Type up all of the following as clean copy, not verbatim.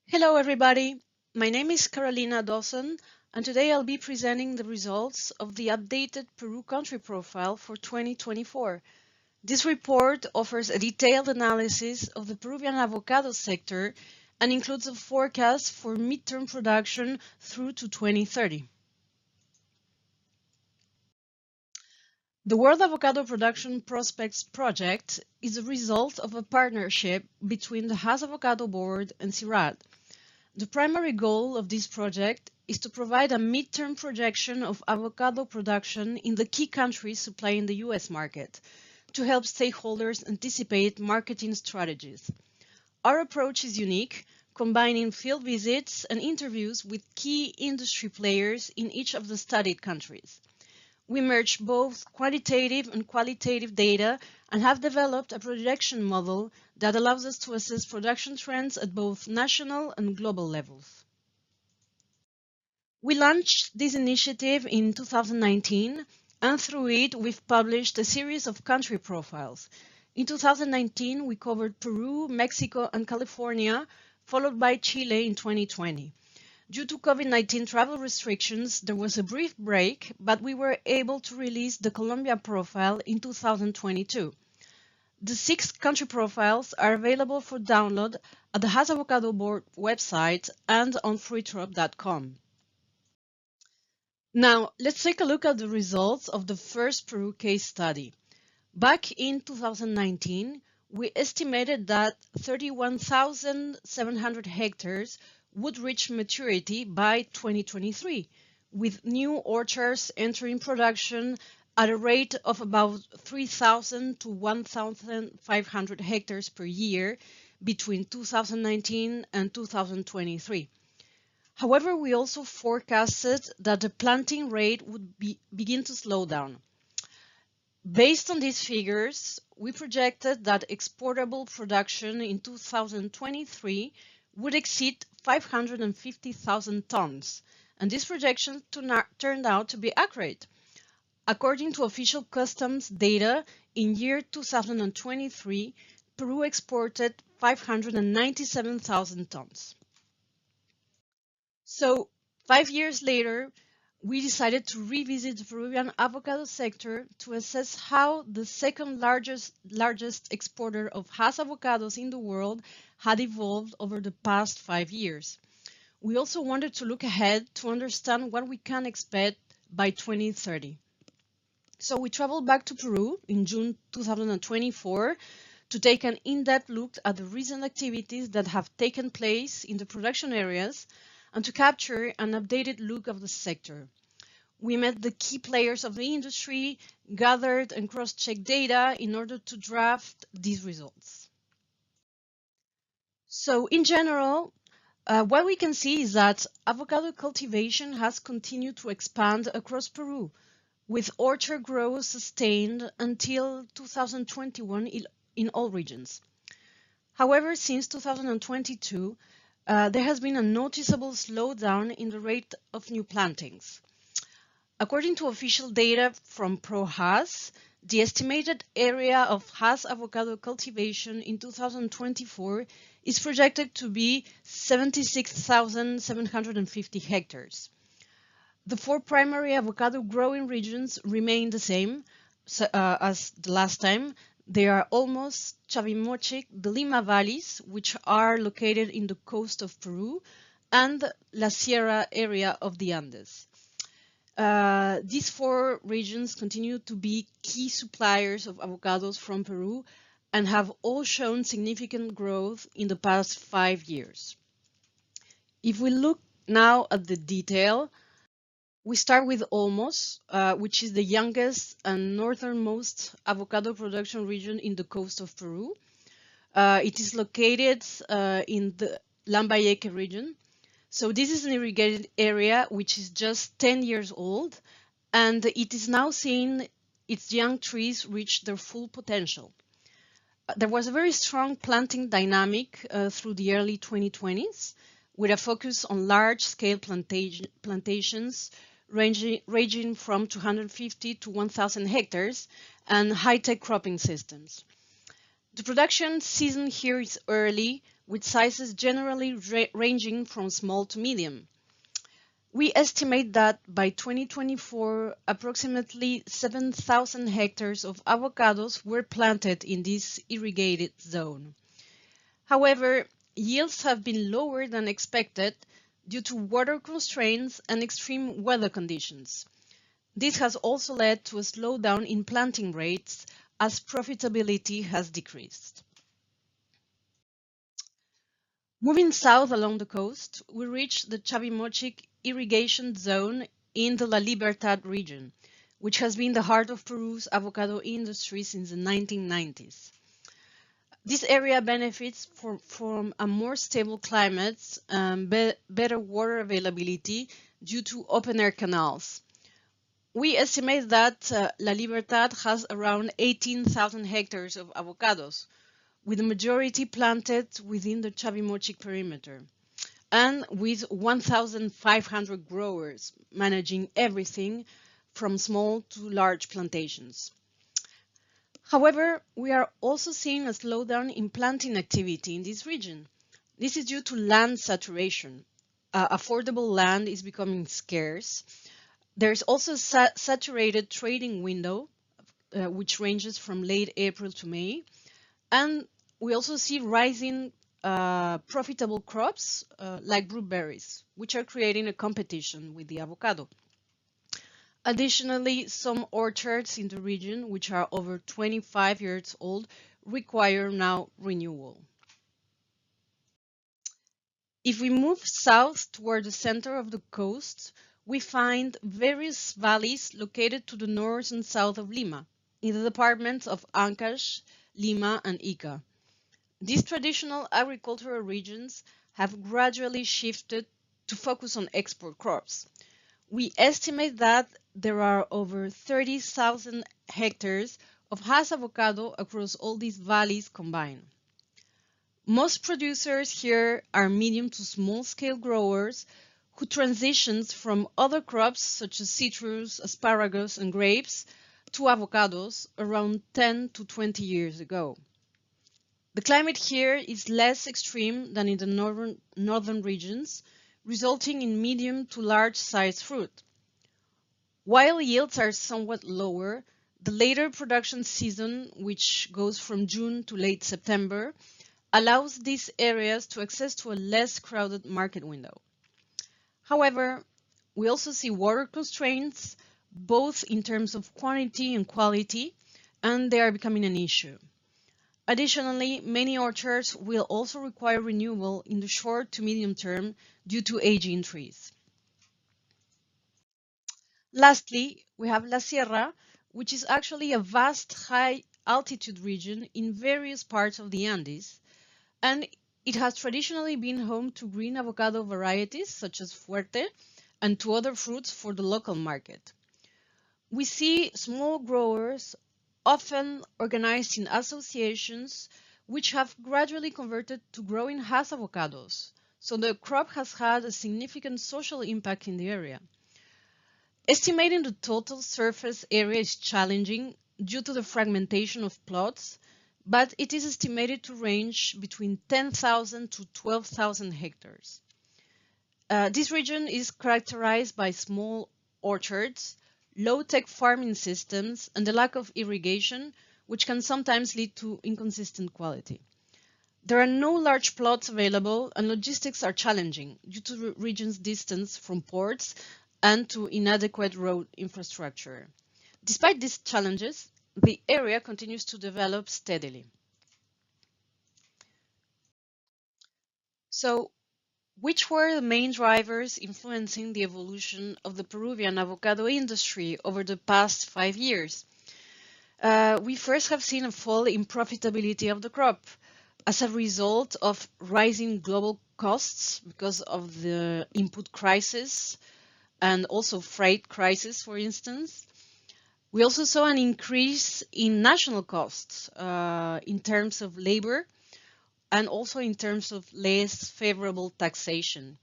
Hello everybody, my name is Carolina Dawson and today I'll be presenting the results of the updated Peru country profile for 2024. This report offers a detailed analysis of the Peruvian avocado sector and includes a forecast for midterm production through to 2030. The World Avocado Production Prospects Project is a result of a partnership between the Hass Avocado Board and CIRAD. The primary goal of this project is to provide a midterm projection of avocado production in the key countries supplying the US market, to help stakeholders anticipate marketing strategies. Our approach is unique, combining field visits and interviews with key industry players in each of the studied countries. We merge both quantitative and qualitative data and have developed a projection model that allows us to assess production trends at both national and global levels. We launched this initiative in 2019, and through it we've published a series of country profiles. In 2019, we covered Peru, Mexico, and California, followed by Chile in 2020. Due to COVID-19 travel restrictions, there was a brief break, but we were able to release the Colombia profile in 2022. The 6 country profiles are available for download at the Hass Avocado Board website and on fruitrop.com. Now, let's take a look at the results of the first Peru case study. Back in 2019, we estimated that 31,700 hectares would reach maturity by 2023, with new orchards entering production at a rate of about 3,000 to 1,500 hectares per year between 2019 and 2023. However, we also forecasted that the planting rate would begin to slow down. Based on these figures, we projected that exportable production in 2023 would exceed 550,000 tons, and this projection turned out to be accurate. According to official customs data, in year 2023, Peru exported 597,000 tons. So, 5 years later, we decided to revisit the Peruvian avocado sector to assess how the second largest exporter of Hass avocados in the world had evolved over the past 5 years. We also wanted to look ahead to understand what we can expect by 2030. So we traveled back to Peru in June 2024 to take an in-depth look at the recent activities that have taken place in the production areas and to capture an updated look of the sector. We met the key players of the industry, gathered and cross-checked data in order to draft these results. So in general, what we can see is that avocado cultivation has continued to expand across Peru, with orchard growth sustained until 2021 in all regions. However, since 2022, there has been a noticeable slowdown in the rate of new plantings. According to official data from ProHass, the estimated area of Hass avocado cultivation in 2024 is projected to be 76,750 hectares. The 4 primary avocado growing regions remain the same as the last time. They are Olmos, Chavimochic, the Lima valleys, which are located in the coast of Peru, and La Sierra area of the Andes. These 4 regions continue to be key suppliers of avocados from Peru and have all shown significant growth in the past 5 years. If we look now at the detail, we start with Olmos, which is the youngest and northernmost avocado production region in the coast of Peru. It is located in the Lambayeque region. So this is an irrigated area which is just 10 years old, and it is now seeing its young trees reach their full potential. There was a very strong planting dynamic through the early 2020s, with a focus on large-scale plantations ranging from 250 to 1,000 hectares and high-tech cropping systems. The production season here is early, with sizes generally ranging from small to medium. We estimate that by 2024, approximately 7,000 hectares of avocados were planted in this irrigated zone. However, yields have been lower than expected due to water constraints and extreme weather conditions. This has also led to a slowdown in planting rates as profitability has decreased. Moving south along the coast, we reach the Chavimochic irrigation zone in the La Libertad region, which has been the heart of Peru's avocado industry since the 1990s. This area benefits from a more stable climate and better water availability due to open-air canals. We estimate that La Libertad has around 18,000 hectares of avocados, with the majority planted within the Chavimochic perimeter, and with 1,500 growers managing everything from small to large plantations. However, we are also seeing a slowdown in planting activity in this region. This is due to land saturation. Affordable land is becoming scarce. There's also a saturated trading window, which ranges from late April to May. And we also see rising profitable crops like blueberries, which are creating a competition with the avocado. Additionally, some orchards in the region, which are over 25 years old, require now renewal. If we move south toward the center of the coast, we find various valleys located to the north and south of Lima, in the departments of Ancash, Lima, and Ica. These traditional agricultural regions have gradually shifted to focus on export crops. We estimate that there are over 30,000 hectares of Hass avocado across all these valleys combined. Most producers here are medium to small scale growers who transitioned from other crops such as citrus, asparagus, and grapes to avocados around 10 to 20 years ago. The climate here is less extreme than in the northern regions, resulting in medium to large size fruit. While yields are somewhat lower, the later production season, which goes from June to late September, allows these areas to access to a less crowded market window. However, we also see water constraints, both in terms of quantity and quality, and they are becoming an issue. Additionally, many orchards will also require renewal in the short to medium term due to aging trees. Lastly, we have La Sierra, which is actually a vast high-altitude region in various parts of the Andes, and it has traditionally been home to green avocado varieties such as Fuerte and to other fruits for the local market. We see small growers often organized in associations which have gradually converted to growing Hass avocados, so the crop has had a significant social impact in the area. Estimating the total surface area is challenging due to the fragmentation of plots, but it is estimated to range between 10,000 to 12,000 hectares. This region is characterized by small orchards, low-tech farming systems, and the lack of irrigation, which can sometimes lead to inconsistent quality. There are no large plots available, and logistics are challenging due to the region's distance from ports and to inadequate road infrastructure. Despite these challenges, the area continues to develop steadily. So, which were the main drivers influencing the evolution of the Peruvian avocado industry over the past 5 years? We first have seen a fall in profitability of the crop as a result of rising global costs because of the input crisis and also freight crisis, for instance. We also saw an increase in national costs in terms of labor and also in terms of less favorable taxation.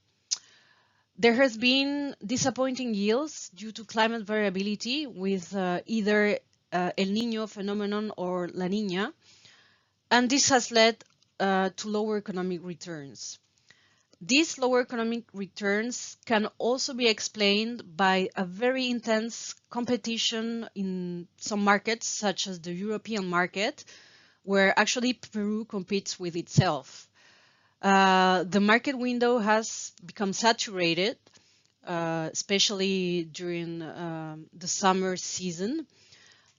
There has been disappointing yields due to climate variability with either El Niño phenomenon or La Niña. and this has led to lower economic returns. These lower economic returns can also be explained by a very intense competition in some markets, such as the European market, where actually Peru competes with itself. The market window has become saturated, especially during the summer season.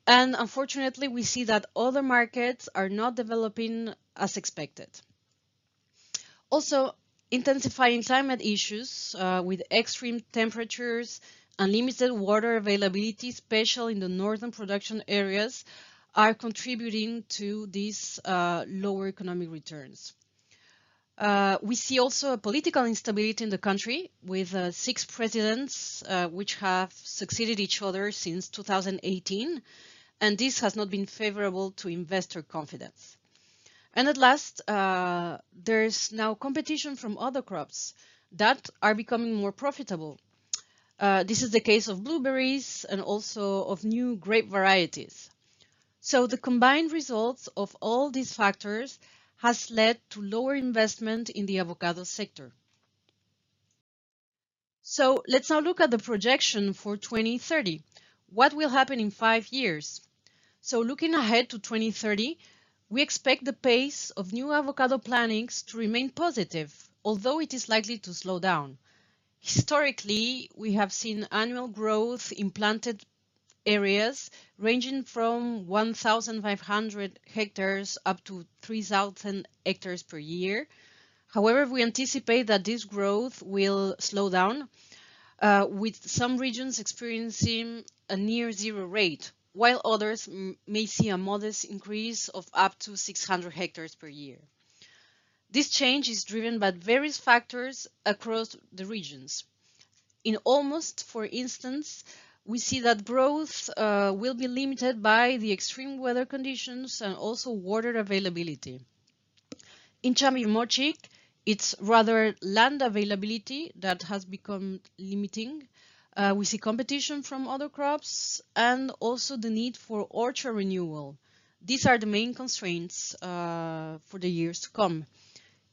And unfortunately, we see that other markets are not developing as expected. Also, intensifying climate issues with extreme temperatures and limited water availability, especially in the northern production areas, are contributing to these lower economic returns. We see also a political instability in the country with 6 presidents which have succeeded each other since 2018, and this has not been favorable to investor confidence. And at last, there's now competition from other crops that are becoming more profitable. This is the case of blueberries and also of new grape varieties. So the combined results of all these factors has led to lower investment in the avocado sector. So let's now look at the projection for 2030. What will happen in 5 years? So looking ahead to 2030, we expect the pace of new avocado plantings to remain positive, although it is likely to slow down. Historically, we have seen annual growth in planted areas ranging from 1,500 hectares up to 3,000 hectares per year. However, we anticipate that this growth will slow down, with some regions experiencing a near zero rate, while others may see a modest increase of up to 600 hectares per year. This change is driven by various factors across the regions. In Almost, for instance, we see that growth will be limited by the extreme weather conditions and also water availability. In Chavimochic, it's rather land availability that has become limiting. We see competition from other crops and also the need for orchard renewal. These are the main constraints for the years to come.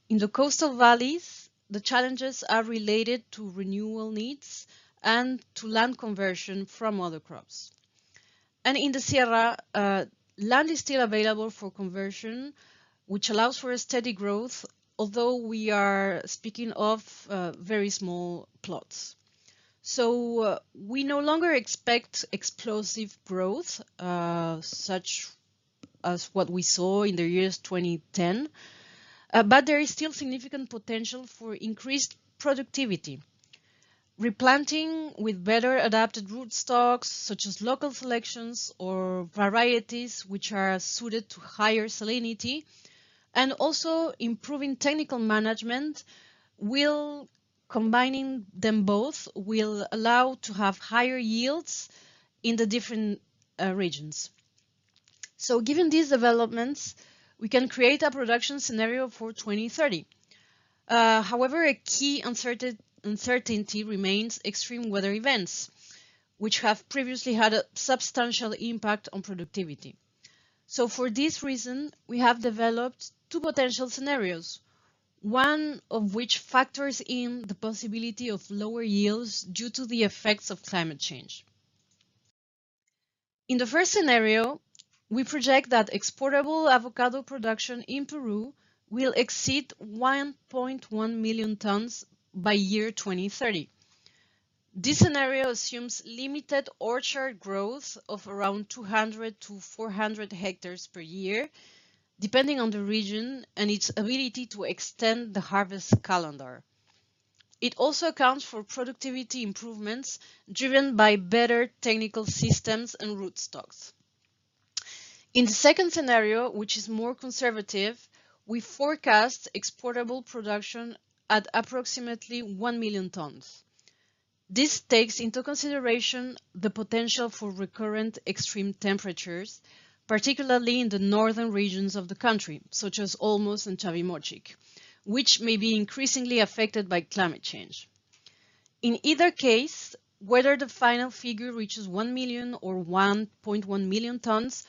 In the coastal valleys, the challenges are related to renewal needs and to land conversion from other crops. And in the Sierra, land is still available for conversion, which allows for a steady growth, although we are speaking of very small plots. So we no longer expect explosive growth, such as what we saw in the years 2010, but there is still significant potential for increased productivity. Replanting with better adapted rootstocks, such as local selections or varieties which are suited to higher salinity, and also improving technical management, combining them both will allow to have higher yields in the different regions. So given these developments, we can create a production scenario for 2030. However, a key uncertainty remains extreme weather events, which have previously had a substantial impact on productivity. So for this reason, we have developed 2 potential scenarios, one of which factors in the possibility of lower yields due to the effects of climate change. In the first scenario, we project that exportable avocado production in Peru will exceed 1.1 million tons by year 2030. This scenario assumes limited orchard growth of around 200 to 400 hectares per year, depending on the region and its ability to extend the harvest calendar. It also accounts for productivity improvements driven by better technical systems and rootstocks. In the second scenario, which is more conservative, we forecast exportable production at approximately 1 million tons. This takes into consideration the potential for recurrent extreme temperatures, particularly in the northern regions of the country, such as Almost and Chavimochic, which may be increasingly affected by climate change. In either case, whether the final figure reaches 1 million or 1.1 million tons,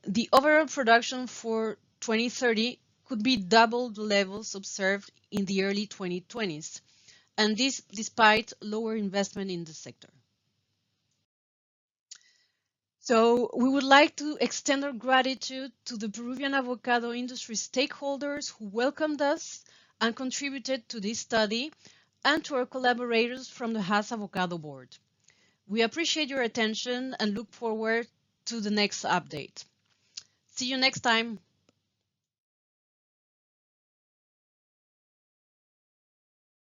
the overall production for 2030 could be double the levels observed in the early 2020s, and this despite lower investment in the sector. So we would like to extend our gratitude to the Peruvian avocado industry stakeholders who welcomed us and contributed to this study, and to our collaborators from the Haas Avocado Board. We appreciate your attention and look forward to the next update. See you next time.